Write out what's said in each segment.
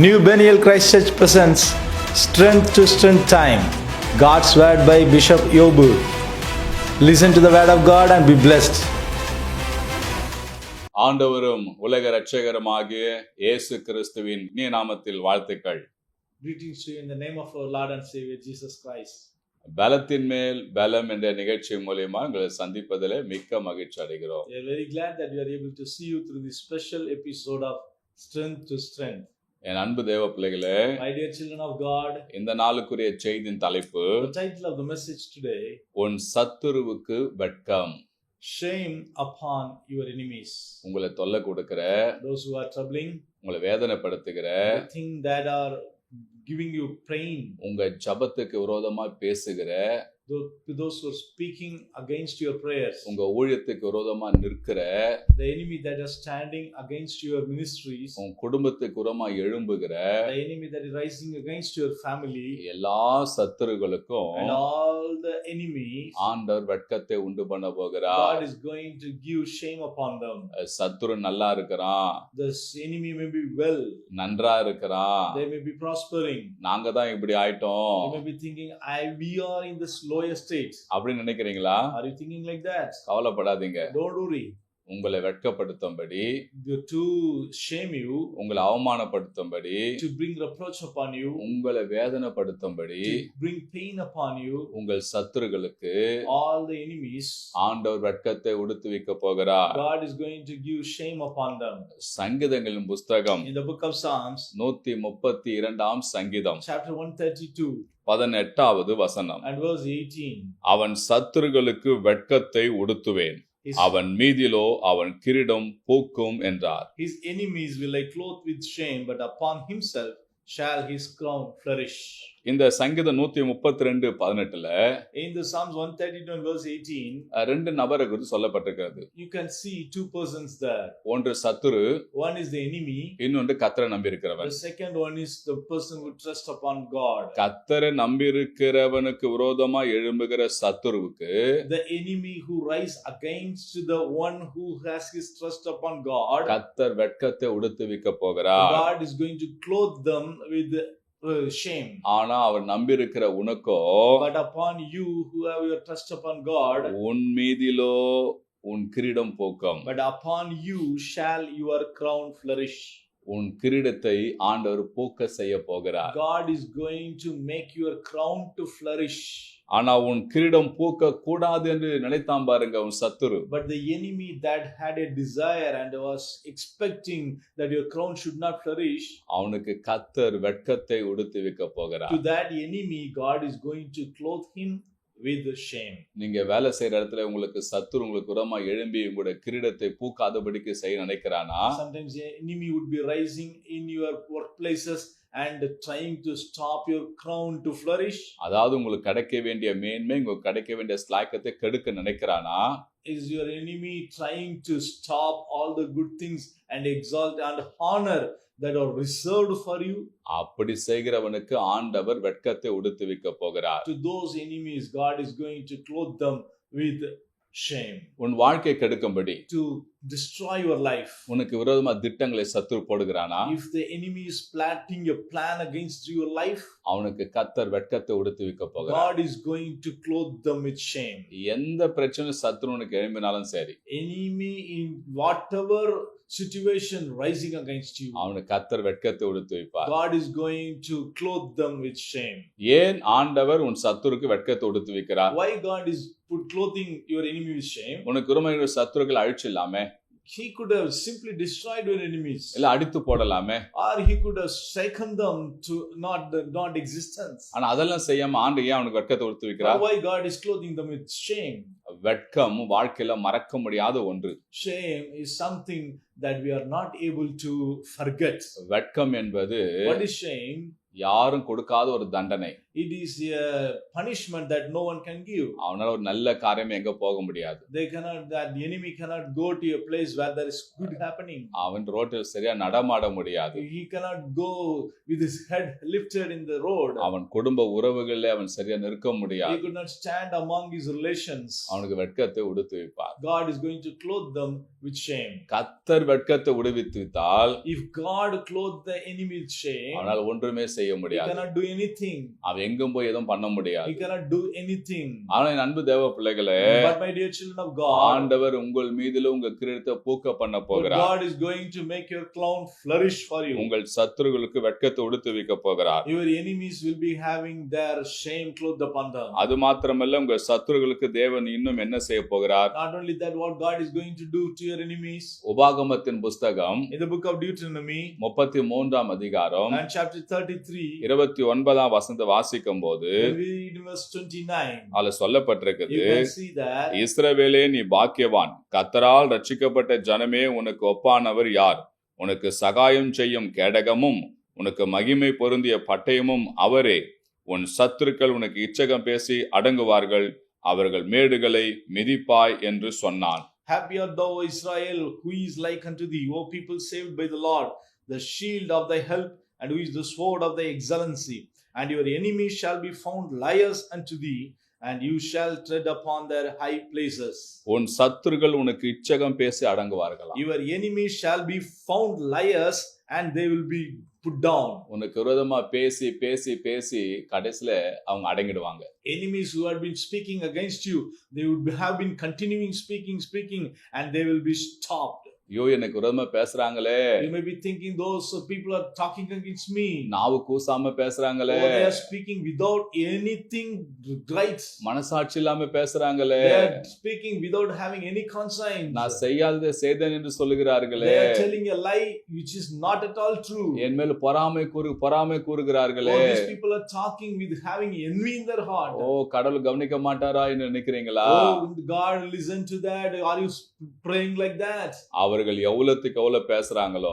New Beniel Christ Church presents Strength to Strength Time, God's Word by Bishop Yobu. Listen to the Word of God and be blessed. ஆண்டவரும் உலக இரட்சகருமாகிய இயேசு கிறிஸ்துவின் இனிய நாமத்தில் வாழ்த்துக்கள். Greetings to you in the name of our Lord and Savior Jesus Christ. பலத்தின் மேல் பலம் என்ற நிகழ்ச்சி மூலமா உங்களை சந்திப்பதில் மிக்க மகிழ்ச்சி அடைகிறோம். We are very glad that we are able to see you through this special episode of Strength to Strength. என் அன்பு தேவ பிள்ளைகளே, My dear children of God, இந்த நாளுக்குரிய செய்தியின் தலைப்பு, the title of the message today, உன் சத்துருவுக்கு வெட்கம். Shame upon your enemies. உங்களை தொல்லை கொடுக்கிற, Those who are troubling, உங்களை வேதனைப்படுத்துகிற, the thing that are giving you pain, உங்க ஜபத்துக்கு விரோதமா பேசுகிற, to those who are speaking against your prayers, உங்க ஊழியத்துக்கு விரோதமா நிற்கிற, the enemy that are standing against your ministries, உன் குடும்பத்துக்கு விரோதமா எழும்புகிற, the enemy that is rising against your family, எல்லா சத்துருகளுக்கும் and all the enemies, ஆண்டவர் வெட்கத்தை உண்டு பண்ண போகிறார். God is going to give shame upon them. சத்துரு நல்லா இருக்கிறான், This enemy may be well, நன்றா இருக்கிறான், they may be prospering, நாங்க தான் இப்படி ஆயிட்டோம் they may be thinking, we are in this lower state. அப்படின்னு நினைக்கிறீங்களா? Are you thinking like that? கவலைப்படாதீங்க. Don't worry. உங்களை வெட்கப்படுத்தும்படி, To shame you, உங்களை அவமானப்படுத்தும்படி, to bring reproach upon you, உங்களை வேதனைப்படுத்தும்படி, to bring pain upon you, உங்கள் சத்துருகளுக்கு all the enemies, ஆண்டவர் வெட்கத்தை உடுத்துவிக்க போகிறார். God is going to give shame upon them. சங்கீதங்களின் புஸ்தகம் In the book of Psalms, 132 சங்கீதம் chapter 132 18வது வசனம், and verse 18, அவன் சத்துருகளுக்கு வெட்கத்தை உடுத்துவேன், அவன் மீதிலோ அவன் கிரீடம் பூக்கும் என்றார். His enemies will I clothe with shame, but upon himself shall his crown flourish. இந்த சங்கீதம் 132:18 In the Psalms 132 and verse 18, ரெண்டு நபரை குறித்து சொல்லப்பட்டிருக்கிறது. you can see two persons there. ஒன்று சத்துரு, One is the enemy, இன்னொன்று கர்த்தரை நம்பி இருக்கிறவன். the second one is the person who trusts upon God. கர்த்தரை நம்பி இருக்கிறவனுக்கு விரோதமா எழும்புகிற சத்துருவுக்கு, The enemy who rise against the one who has his trust upon God, கர்த்தர் வெட்கத்தை உடுத்துவிக்க போகிறார். God is going to clothe them with shame. ஆனா அவர் நம்பி இருக்கிற உனக்கோ, But upon you who have your trust upon God, உன் மீதிலோ உன் கிரீடம் பூக்கும். but upon you shall your crown flourish. உன் கிரீடத்தை ஆண்டவர் பூக்க செய்ய போகிறார். God is going to make your crown to flourish. ஆனா உன் கிரீடம் பூக்க கூடாது என்று நினைத்தான் பாருங்க உன் சத்துரு. But the enemy that had a desire and was expecting that your crown should not flourish, அவனுக்கு கர்த்தர் வெட்கத்தை உடுத்துவிக்க போகிறார். to that enemy God is going to clothe him with shame. நீங்க வேலை செய்யற இடத்துல உங்களுக்கு சத்துரு உங்களுக்கு விரோதமா எழும்பி உங்களுடைய கிரீடத்தை பூக்காதபடிக்கு செய்ய நினைக்கிறானா? Sometimes the enemy would be rising in your workplaces and trying to stop your crown to flourish. அதாவது உங்களுக்கு கிடைக்க வேண்டிய மேன்மை, உங்களுக்கு கிடைக்க வேண்டிய ஸ்லாக்கத்தை கெடுக்க நினைக்கிறானா? Is your enemy trying to stop all the good things and exalt and honor that are reserved for you? அப்படி செய்கிறவனுக்கு ஆண்டவர் வெட்கத்தை உடுத்துவிக்க போகிறார். To those enemies God is going to clothe them with shame. உன் வாழ்க்கை கெடுக்கும்படி, To destroy your life. உனக்கு விரோதமா திட்டங்களை சத்துரு போடுகிறானா? If the enemy is planting a plan against your life, அவனுக்கு கர்த்தர் வெட்கத்தை உடுத்துவிக்க போகிறார். God is going to clothe them with shame. எந்த பிரச்சனையும் சத்துருனுக்கு எழும்பினாலும் சரி, Enemy in whatever situation rising against you, அவனுக்கு கர்த்தர் வெட்கத்தை உடுத்துவிப்பார். God is going to clothe them with shame. ஏன் ஆண்டவர் உன் சத்துருக்கு வெட்கத்தை உடுத்துவிக்கிறார்? Why God is clothing your enemy with shame? உனக்கு விரோதமான சத்துருக்கள் அழிச்சிடலாமே, He could have simply destroyed your enemies, இல்ல அடித்து போடலாமே, or he could have shaken them to not existence. ஆனா அதெல்லாம் செய்யாம ஆண்டு ஏன் அவனுக்கு வெட்கத்தை உடுத்துவிக்கிறார்? Why God is clothing them with shame? வெட்கம் வாழ்க்கையில மறக்க முடியாத ஒன்று. Shame is something that we are not able to forget. வெட்கம் என்பது What is shame? யாரும் கொடுக்காத ஒரு தண்டனை. It is a punishment that no one can give. அவனால ஒரு நல்ல காரியமே எங்க போக முடியாது. That the enemy cannot go to a place where there is good happening. அவன் ரோட்டில் சரியா நடமாட முடியாது. He cannot go with his head lifted in the road. அவன் குடும்ப உறவுகளிலே அவன் சரியா நிற்க முடியாது. He could not stand among his relations. அவனுக்கு வெட்கத்தை உடுத்துவிப்பார். God is going to clothe them with shame. கர்த்தர் வெட்கத்தை உடுவித்தால், if God clothed the enemy with shame, அவனால் ஒன்றுமே செய்ய he முடியாது. cannot do anything. அவன் எங்கும் போய் எதுவும் பண்ண முடியாது. He cannot do anything. ஆனால் என் அன்பு தேவ பிள்ளைகளே, But my dear children of God, ஆண்டவர் உங்கள் மீதிலும் உங்க கிரீடத்தை பூக்க பண்ண but போகிறார். God is going to make your crown flourish for you. உங்கள் சத்துருக்களுக்கு வெட்கத்தை உடுத்துவிக்க போகிறார். Your enemies will be having their shame clothed upon them. அது மாத்திரமல்ல, உங்க சத்துருக்களுக்கு தேவன் இன்னும் என்ன செய்ய போகிறார்? Not only that, what God is going to do to your enemies. உபாகமத்தின் புஸ்தகம் In the book of Deuteronomy, 33ஆம் அதிகாரம் and chapter 33, 29ஆம் வசனத்தை வாசிக்கும் போது when we read verse 29, அதுல சொல்லப்பட்டிருக்குது, you can see that. இஸ்ரவேலே நீ பாக்கியவான், கர்த்தரால் ரட்சிக்கப்பட்ட ஜனமே உனக்கு ஒப்பானவர் யார்? உனக்கு சகாயம் செய்யும் கேடகமும் உனக்கு மகிமை பொருந்திய பட்டயமும் அவரே. உன் சத்துருக்கள் உனக்கு இச்சகம் பேசி அடங்குவார்கள், அவர்கள் மேடுகளை மிதிப்பாய் என்று சொன்னான். Happy art thou, Israel, who is like unto thee, O people saved by the Lord, the shield of thy help, and who is the sword of thy excellency. And your enemies shall be found liars unto thee, and you shall tread upon their high places. உன் சத்துருக்கள் உனக்கு இச்சகம் பேசி அடங்குவார்களா? Your enemies shall be found liars, and they will be put down. உனக்கு விரோதமா பேசி பேசி பேசி கடைசில அவங்க அடங்கிடுவாங்க. Enemies who had been speaking against you, they would have been continuing speaking, and they will be stopped. ஐயோ, எனக்கு விரோதமா பேசுறாங்களே. You may be thinking, those people are talking against me. நாவு கூசாம பேசுறாங்களே. Oh, they are speaking without anything right. மனசாட்சி இல்லாம பேசுறாங்களே. They are speaking without having any conscience. நான் செய்யாததை செய்தேன் என்று சொல்லுகிறார்களே. They are telling a lie which is not at all true. என் மேல் பொறாமை கூறுகிறார்களே. Oh, these people are talking with having envy in their heart. ஓ, கடவுள் கவனிக்க மாட்டாரா என்று நினைக்கிறீங்களா? Oh, God listen to that. Are you praying like that? அவர்கள் எவ்வளவுக்கு எவ்வளவு பேசுறாங்களோ,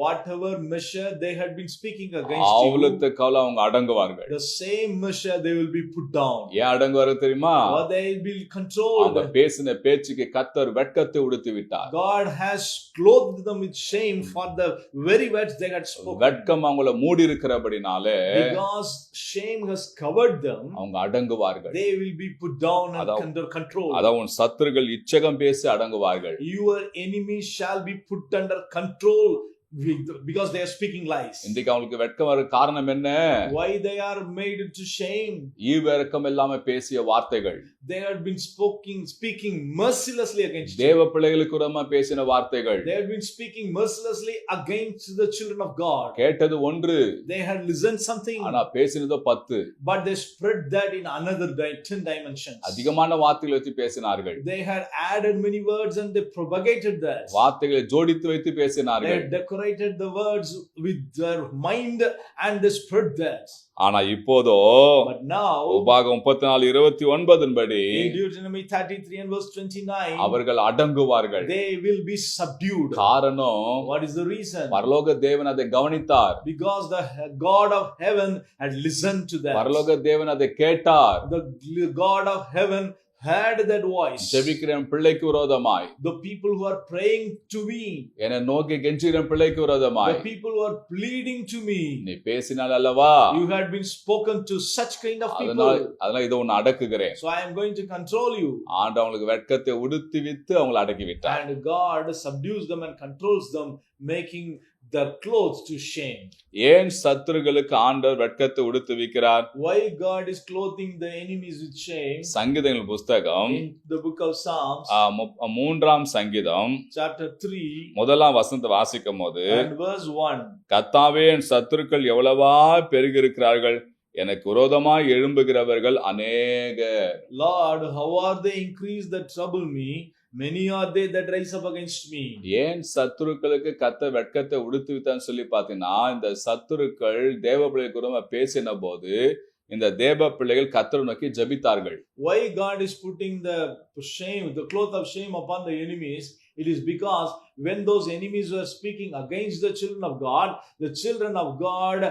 whatever measure they had been speaking against you, அவ்வளவுக்கு அவ்வளவு அவங்க அடங்குவார்கள். the same measure they will be put down. ஏன் அடங்குவார்கள் தெரியுமா? Or they will be controlled. அந்த பேசின பேச்சுக்கு கர்த்தர் வெட்கத்தை உடுத்தி விட்டார். God has clothed them with shame for the very words they had spoken. வெட்கம் அவங்கள மூடி இருக்கிறபடினாலே, because shame has covered them, அவங்க அடங்குவார்கள். they will be put down and under control. அதான் உன் சத்துருக்கள் இச்சகம் பேசி அடங்குவார்கள். Your enemies shall be put under control because they are speaking lies. இன்றைக்கு அவங்களுக்கு வெட்கம் வர காரணம் என்ன? Why they are made to shame? ஈவிரக்கம் இல்லாம பேசிய வார்த்தைகள். They had been speaking mercilessly against you. தேவ பிள்ளைகளுக்கு விரோதமா பேசின வார்த்தைகள். They had been speaking mercilessly against the children of God. கேட்டது ஒன்று, they had listened something, ஆனா பேசினதோ 10. but they spread that in another 10 dimensions. அதிகமான வார்த்தைகளை வச்சு பேசினார்கள். They had added many words and they propagated that. வார்த்தைகளை ஜோடித்து வைத்து They பேசினார்கள். had decorated the words with their mind and they spread that. ஆனா இப்போதோ but now உபாகம் 34:29 படி in Deuteronomy 33 and verse 29, அவர்கள் அடங்குவார்கள். they will be subdued. காரணம், what is the reason? பரலோக தேவன் அதை கவனித்தார். because the God of heaven had listened to that. பரலோக தேவன் அதை கேட்டார். the God of heaven heard that voice. ஜெபிக்கிற பிள்ளைக்கு விரோதமாய், the people who are praying to me, என்னை நோக்கி கெஞ்சுகிற பிள்ளைக்கு விரோதமாய், the people who are pleading to me, நீ பேசினால் அல்லவா, you had been spoken to such kind of people. அதனால இதை ஒன்னு அடக்குகிறேன். so I am going to control you. ஆண்டவர் அவங்களுக்கு வெட்கத்தை உடுத்தி வித்து அவங்களை அடக்கி விட்டார். and God subdues them and controls them, making their clothes to shame. ஏன் சத்துருக்களுக்கு ஆண்டவர் வெட்கத்தை உடுத்தி வைக்கிறார்? why God is clothing the enemies with shame? சங்கீதங்கள் புஸ்தகம் in the book of Psalms 3ஆம் சங்கீதம் chapter 3 முதலாம் வசனத்தை வாசிக்கும் போது, and verse 1, கர்த்தாவே, என் சத்துருக்கள் எவ்வளவா பெருகி இருக்கிறார்கள், எனக்கு விரோதமாய் எழும்புகிறவர்கள் அநேகர். Lord, how are they increased that trouble me? many are they that rise up against me. ஏன் சத்துருக்களுக்கு கர்த்தர் வெட்கத்தை உடுத்தி வித்தான்னு சொல்லி பார்த்தீங்கன்னா, இந்த சத்துருக்கள் தேவ பிள்ளைகளுக்கு விரோதமா பேசின போது இந்த தேவ பிள்ளைகள் கர்த்தரை நோக்கி ஜெபித்தார்கள். why God is putting the cloth of shame upon the enemies? It is because when those enemies were speaking against the children of God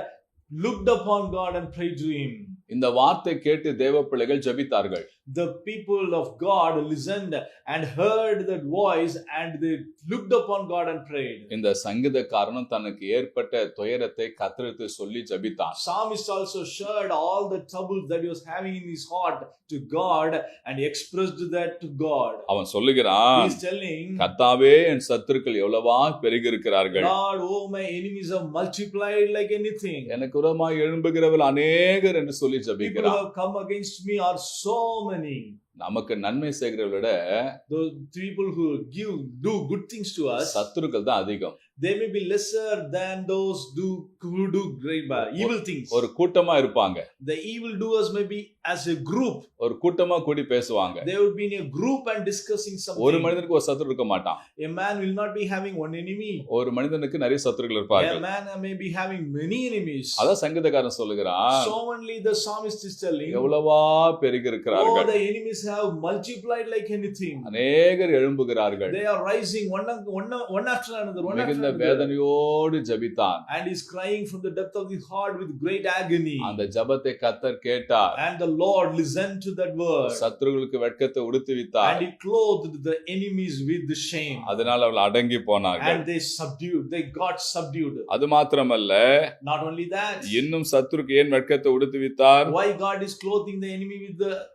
looked upon God and prayed to him. இந்த வார்த்தை கேட்டு தேவ பிள்ளைகள் ஜெபித்தார்கள். The people of God listened and heard that voice and they looked upon God and prayed. இந்த சங்கீதக்காரனும் தனக்கு ஏற்பட்ட துயரத்தை கர்த்தருக்கு சொல்லி ஜெபித்தான். Psalmist also shared all the troubles that he was having in his heart to God and he expressed that to God. அவன் சொல்லுகிறான், He is telling, கர்த்தாவே என் சத்துருக்கள் எவ்வளவா பெருகி இருக்கிறார்கள். Lord, oh my enemies have multiplied like anything. எனக்கு விரோதமாய் எழும்புகிறவர்கள் அநேகர் என்று சொல்லி People who ஜெபிக்கிறான். have come against me are so many. நமக்கு நன்மை செய்கிறவர்களை விட Those people who do good things to us, சத்துருக்கள் தான் அதிகம். they may be lesser than those who do great evil things. ஒரு கூட்டமா இருப்பாங்க. The evil doers may be as a group. ஒரு கூட்டமா கூடி பேசுவாங்க. They would be in a group and discussing something. ஒரு மனிதனுக்கு ஒரு சத்துரு இருக்க மாட்டான். A man will not be having one enemy. ஒரு மனிதனுக்கு நிறைய சத்துருக்கள் A இருப்பார்கள். man may be having many enemies. அதான் சங்கீதக்காரன் சொல்லுகிறான், So only the psalmist is telling, எவ்வளவா பெருகி oh, இருக்கிறார்கள். the enemies have multiplied like anything. அநேகர் எழும்புகிறார்கள். They are rising one after another, one after மிகுந்த another. வேதனையோடு ஜெபித்தான். And is crying from the depth of his heart with great agony. அந்த ஜெபத்தை கர்த்தர் கேட்டார். And the Lord listened to that word. சத்துருக்களுக்கு வெட்கத்தை உடுத்துவித்தார். And he clothed the enemies with the shame. அதனால் அவர்கள் அடங்கி போனார்கள். And they got subdued. அது மாத்திரமல்ல, Not only that, இன்னும் சத்துருக்கு ஏன் வெட்கத்தை உடுத்துவித்தார்? why God is clothing the enemy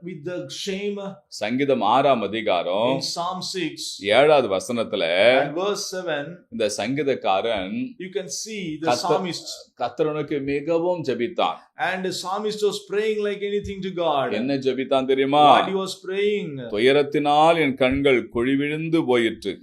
with the shame? சங்கீதம் 6ஆம் அதிகாரம் In Psalm 6 7வது வசனத்துல and verse 7, இந்த சங்கீதக்காரன் you can see the psalmist. கர்த்தருக்கு மிகவும் ஜெபித்தான். And the psalmist was praying like anything to God. என்ன ஜெபித்தான் தெரியுமா? What he was praying? துயரத்தினால் என் கண்கள் குழிவிழுந்து போயிற்று,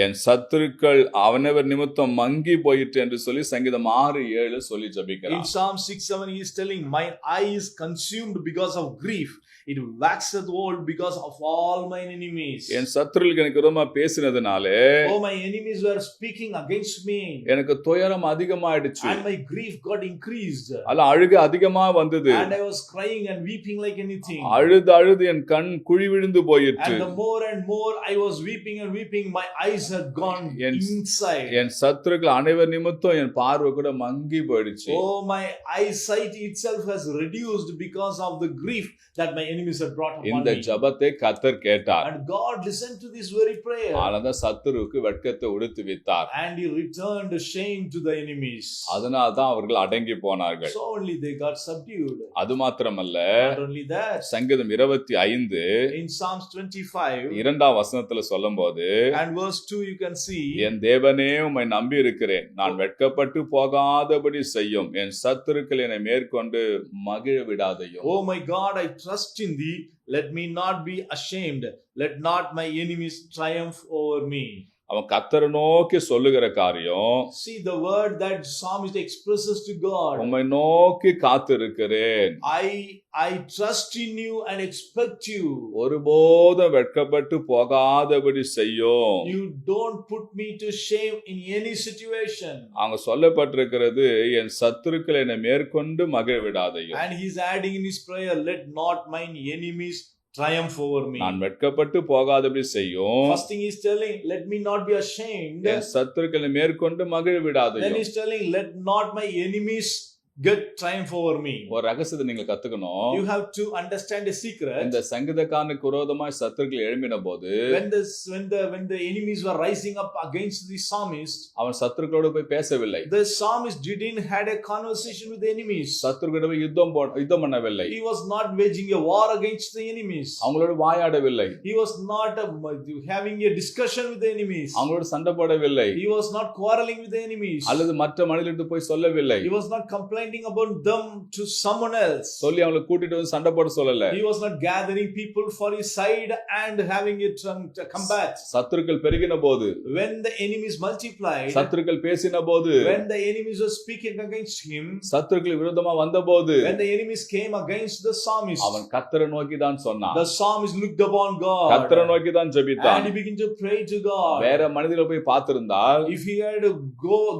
என் சத்துருக்கள் அவனவர் நிமித்தம் மங்கி போயிற்று என்று சொல்லி சங்கீதம் 6:7 சொல்லி In ஜெபிக்கிறான். Psalm 6:7 he is telling, my eye is consumed because of grief. It waxeth old because of all mine enemies. என் சத்துருக்கள் எனக்கு விரோதமா பேசினதுனாலே Oh, my enemies were speaking against me. எனக்கு துயரம் அதிகமாயிடுச்சு. And my grief got increased. அல்ல அழுகை அதிகமா வந்தது. And I was crying and weeping like anything. அழுது அழுது என் கண் குழிவிழுந்து போயிற்று. And the more and more I was weeping and weeping, my eyes had gone inside. என் சத்துருக்கள் அனைவர் நிமித்தம் என் பார்வை கூட மங்கி போயிடுச்சு. Oh, my eyesight itself has reduced because of the grief that my enemies had brought upon இந்த me. ஜெபத்தை கர்த்தர் கேட்டார். And God listened to this very prayer. ஆனந்த சத்துருக்கு வெட்கத்தை உடுத்துவித்தார். And he returned shame to the enemies. அதனால தான் அவர்கள் அடங்கி போனார்கள். So only they got subdued. அது மாத்திரமல்ல, Not only that, சங்கீதம் 25 in Psalms 25 2ஆம் வசனத்துல சொல்லும்போது, and verse 2 you can see, என் தேவனே உம்மை நம்பி இருக்கிறேன், நான் வெட்கப்பட்டு போகாதபடி செய்யும், என் சத்துருக்கள் என்னை மேற்கொண்டு மகிழ விடாதையும். Oh my God, I trust in thee, let me not be ashamed, let not my enemies triumph over me. அவன் கர்த்தரை நோக்கி சொல்லுகிற காரியம், See the word that psalmist expresses to God. உம்மை நோக்கி காத்திருக்கிறேன், I trust in you and expect you. ஒருபோதும் வெட்கப்பட்டு போகாதபடி செய்யும். You don't put me to shame in any situation. அங்க சொல்லப்பட்டிருக்கிறது, என் சத்துருக்கள் என்னை மேற்கொண்டு மகிழ விடாதையும். And he's adding in his prayer, let not mine enemies triumph over me. நான் வெட்கப்பட்டு போகாதபடி செய்யும். First thing he's telling, let me not be ashamed. என் சத்துருக்களை மேற்கொண்டு மகிழ Then விடாதையும். he's telling, let not my enemies get triumph over me. ஒரு ரகசியத்தை நீங்க கத்துக்கணும். You have to understand a secret. இந்த சங்கீதக்காரனுக்கு விரோதமாய் சத்துருக்கள் எழும்பின போது, When the enemies were rising up against the psalmist, அவன் சத்துருக்களோடு போய் பேசவில்லை. the psalmist didn't had a conversation with the enemies. சத்துருக்களோடு போய் யுத்தம் பண்ணவில்லை. He was not waging a war against the enemies. அவங்களோடு வாயாடவில்லை. He was not having a discussion with the enemies. அவங்களோடு சண்டை போடவில்லை. He was not quarreling with the enemies. அல்லது மற்ற மனிதர்கிட்ட போய் சொல்லவில்லை. He was not complaining about them to someone else. சொல்லி அவங்களை கூட்டிட்டு வந்து சண்டை போட சொல்லல. He was not gathering people for his side and having it combat. சத்துருக்கள் பெருகின போது, When the enemies multiplied, சத்துருக்கள் பேசின போது, when the enemies were speaking against him, சத்துருக்கள் விரோதமா வந்த போது, when the enemies came against the psalmist, அவன் கர்த்தரை நோக்கி தான் சொன்னான். the psalmist looked upon God. கர்த்தரை நோக்கி தான் ஜெபித்தான். And he began to pray to God. வேற மனிதர்களை போய் பார்த்திருந்தால், If he had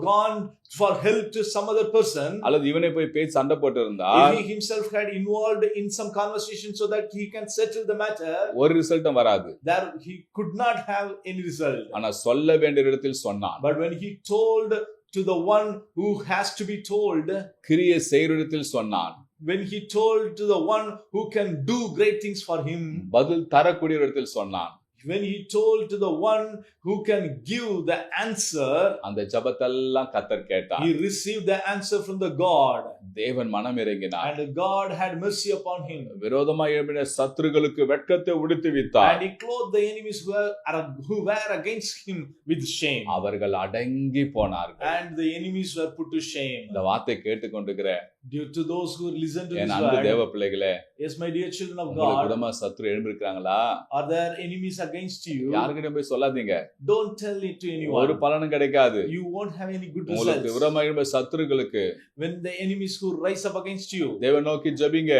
gone for help to some other person, அல்லது இவனே போய் பேசி சண்டை போட்டு இருந்தால், if he himself had involved in some conversation so that he can settle the matter, ஒரு ரிசல்ட்டும் வராது. there he could not have any result. ஆனா சொல்ல வேண்டிய இடத்தில் சொன்னான். But when he told to the one who has to be told, கிரியை செய்யறத்தில் சொன்னான். when he told to the one who can do great things for him, பதில் தரக்கூடிய இடத்தில் சொன்னான். when he told to the one who can give the answer, அந்த ஜெபத்தெல்லாம் கர்த்தர் கேட்டார். he received the answer from the God, தேவன் மனம் இறங்கினார். and God had mercy upon him, விரோதமாய் எழும்பின சத்துருக்களுக்கு வெட்கத்தை உடுத்துவித்தார். and he clothed the enemies who were against him with shame, அவர்கள் அடங்கி போனார்கள். and the enemies were put to shame. இந்த வார்த்தை கேட்டுக்கொண்டிருக்கிற Due to those who listen to N this அன்பு தேவ word, பிள்ளைகளே, yes, my dear children of உங்களுக்கு God, விரோதமா சத்துரு எழும்பிருக்காங்களா? are there enemies against you? யாருக்கிட்ட போய் சொல்லாதீங்க. Don't tell it to ஒரு anyone. பலனும் கிடைக்காது. You won't have any good உங்களுக்கு results. விரோதமா எழும்ப சத்துருக்களுக்கு When the enemies who rise up against you, தேவனை நோக்கி ஜெபிங்க.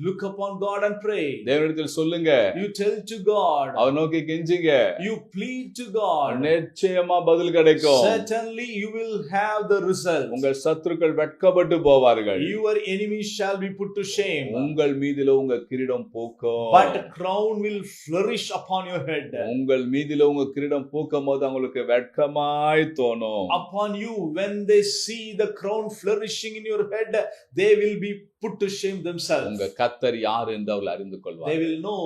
look upon God and pray. தேவனிடத்தில் சொல்லுங்க. You tell to God. அவர் நோக்கி கெஞ்சுங்க. You plead to God. நிச்சயமா பதில் கிடைக்கும். Certainly you will have the result. உங்கள் சத்துருக்கள் வெட்கப்பட்டு போவார்கள். Your enemies shall be put to shame. உங்கள் மீதில உங்க கிரீடம் பூக்கும். But a crown will flourish upon your head. உங்கள் மீதில உங்க கிரீடம் பூக்கும் போது அவங்களுக்கு வெட்கமாய் தோணும். Upon you, when they see the crown flourishing in your head, they will be put to shame themselves. உங்க கர்த்தர் யார் என்று அவர்கள் அறிந்து They கொள்வார்கள். will know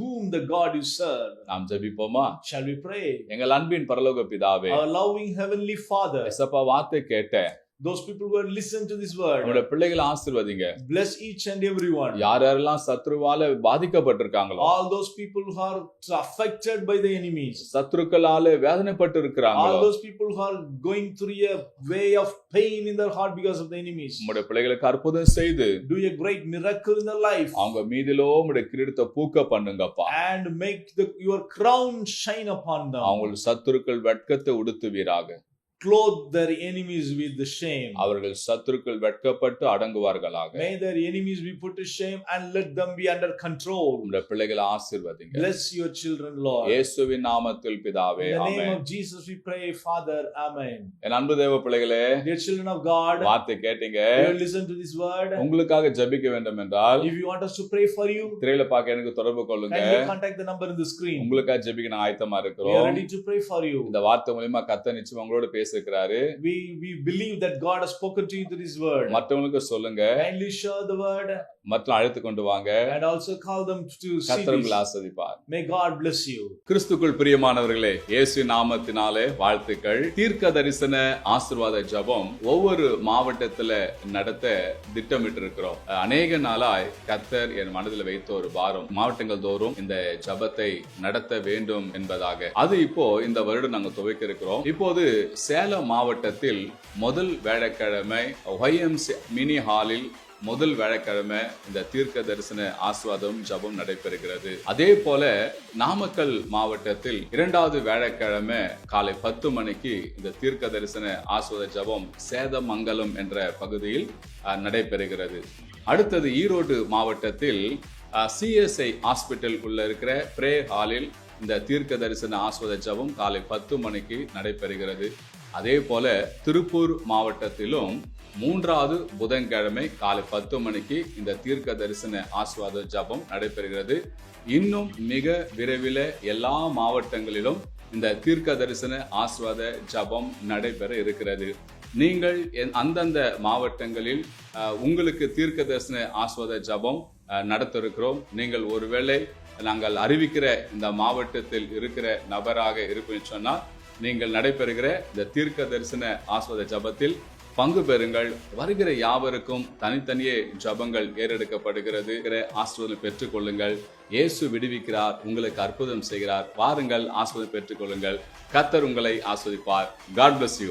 whom the God you serve. நாம் ஜெபிப்போமா? Shall we pray? எங்கள் அன்பின் பரலோக பிதாவே, Our loving heavenly Father, இயேசப்பா வார்த்தை கேட்டேன். those people who are listening to this word, நம்முடைய பிள்ளைகளை ஆசீர்வதிங்க. bless each and everyone. யார் யாரெல்லாம் சத்ருவால பாதிக்கப்பட்டிருக்காங்களோ, All those people who are affected by the enemies, சத்ருக்களால வேதனைப்பட்டு all இருக்கிறாங்களோ, those people who are going through a way of pain in their heart because of the enemies, உம்முடைய பிள்ளைகளுக்கு அற்புதம் செய்து do a great miracle in their life அவங்க மீதிலோ உம்முடைய கிரீடத்தை பூக்க பண்ணுங்கப்பா. and make your crown shine upon them. அவங்கள் சத்துருக்கள் வெட்கத்தை உடுத்துவீராக. Clothe their enemies with the shame. அவர்கள் சத்துருக்கள் வெட்கப்பட்டு அடங்குவார்களாக. May their enemies be put to shame and let them be under control. உம்முடைய பிள்ளைகளை ஆசீர்வதிங்க. Bless your children, Lord. இயேசுவின் நாமத்தில் பிதாவே, In the name amen. of Jesus we pray, Father. Amen. என் அன்பு தேவ பிள்ளைகளே, Dear children of God, வார்த்தை கேட்டீங்க. you listen to this word. உங்களுக்காக ஜெபிக்க வேண்டும் என்றால் If you want us to pray for you, திரையில பார்க்க எனக்கு தொடர்பு கொள்ளுங்க. kindly contact the number in the screen. உங்களுக்காக ஜெபிக்க நான் ஆயத்தமா We are இருக்கிறோம். ready to pray for you. இந்த வார்த்தை மூலமா கர்த்தர் நிச்சயம் உங்களோட பேசியிருக்கிறாரு. We believe that God has spoken to you through this word. மற்றவங்களுக்கு சொல்லுங்க. Kindly share the word மற்ற அழைத்து கொண்டு வாங்க. and also call them to see கர்த்தர் உங்களை this. ஆசீர்வதிப்பார். May God bless you. கிறிஸ்துக்குள் பிரியமானவர்களே, இயேசு நாமத்தினாலே வாழ்த்துக்கள். தீர்க்க தரிசன ஆசீர்வாத ஜெபம் ஒவ்வொரு மாவட்டத்துல நடத்த திட்டமிட்டு இருக்கிறோம். அநேக நாளாய் கர்த்தர் என் மனதில் வைத்த ஒரு பாரம், மாவட்டங்கள் தோறும் இந்த ஜெபத்தை நடத்த வேண்டும் என்பதாக. அது இப்போ இந்த வருடம் நாங்கள் துவக்க இருக்கிறோம். இப்போது சேலம் மாவட்டத்தில் முதல் வியாழக்கிழமை YMCA மினி ஹாலில் முதல் வியாழக்கிழமை இந்த தீர்க்க தரிசன ஆசீர்வாதம் ஜெபம் நடைபெறுகிறது. அதே போல நாமக்கல் மாவட்டத்தில் இரண்டாவது வியாழக்கிழமை காலை 10 மணிக்கு இந்த தீர்க்க தரிசன ஆசீர்வாத ஜெபம் சேதமங்கலம் என்ற பகுதியில் நடைபெறுகிறது. அடுத்தது ஈரோடு மாவட்டத்தில் CSI ஹாஸ்பிட்டல் உள்ள இருக்கிற பிரே ஹாலில் இந்த தீர்க்க தரிசன ஆசீர்வாத ஜெபம் காலை 10 மணிக்கு நடைபெறுகிறது. அதே போல திருப்பூர் மாவட்டத்திலும் மூன்றாவது புதன்கிழமை காலை 10 மணிக்கு இந்த தீர்க்க தரிசன ஆசீர்வாத ஜெபம் நடைபெறுகிறது. இன்னும் மிக விரைவில் எல்லா மாவட்டங்களிலும் இந்த தீர்க்க தரிசன ஆசீர்வாத ஜெபம் நடைபெற இருக்கிறது. நீங்கள் அந்தந்த மாவட்டங்களில் உங்களுக்கு தீர்க்க தரிசன ஆசீர்வாத ஜெபம் நடத்த இருக்கிறோம். நீங்கள் ஒருவேளை நாங்கள் அறிவிக்கிற இந்த மாவட்டத்தில் இருக்கிற நபராக இருப்பீங்கன்னு சொன்னால் நீங்கள் நடைபெறுகிற இந்த தீர்க்க தரிசன ஆசீர்வாத ஜெபத்தில் பங்கு பெறுங்கள். வருகிற யாவருக்கும் தனித்தனியே ஜெபங்கள் ஏறெடுக்கப்படுகிறது. ஆசீர்வாதம் பெற்றுக் கொள்ளுங்கள். இயேசு விடுவிக்கிறார், உங்களுக்கு அற்புதம் செய்கிறார். வாருங்கள், ஆசீர்வாதம் பெற்றுக் கொள்ளுங்கள். கர்த்தர் உங்களை ஆசீர்வதிப்பார். God bless you.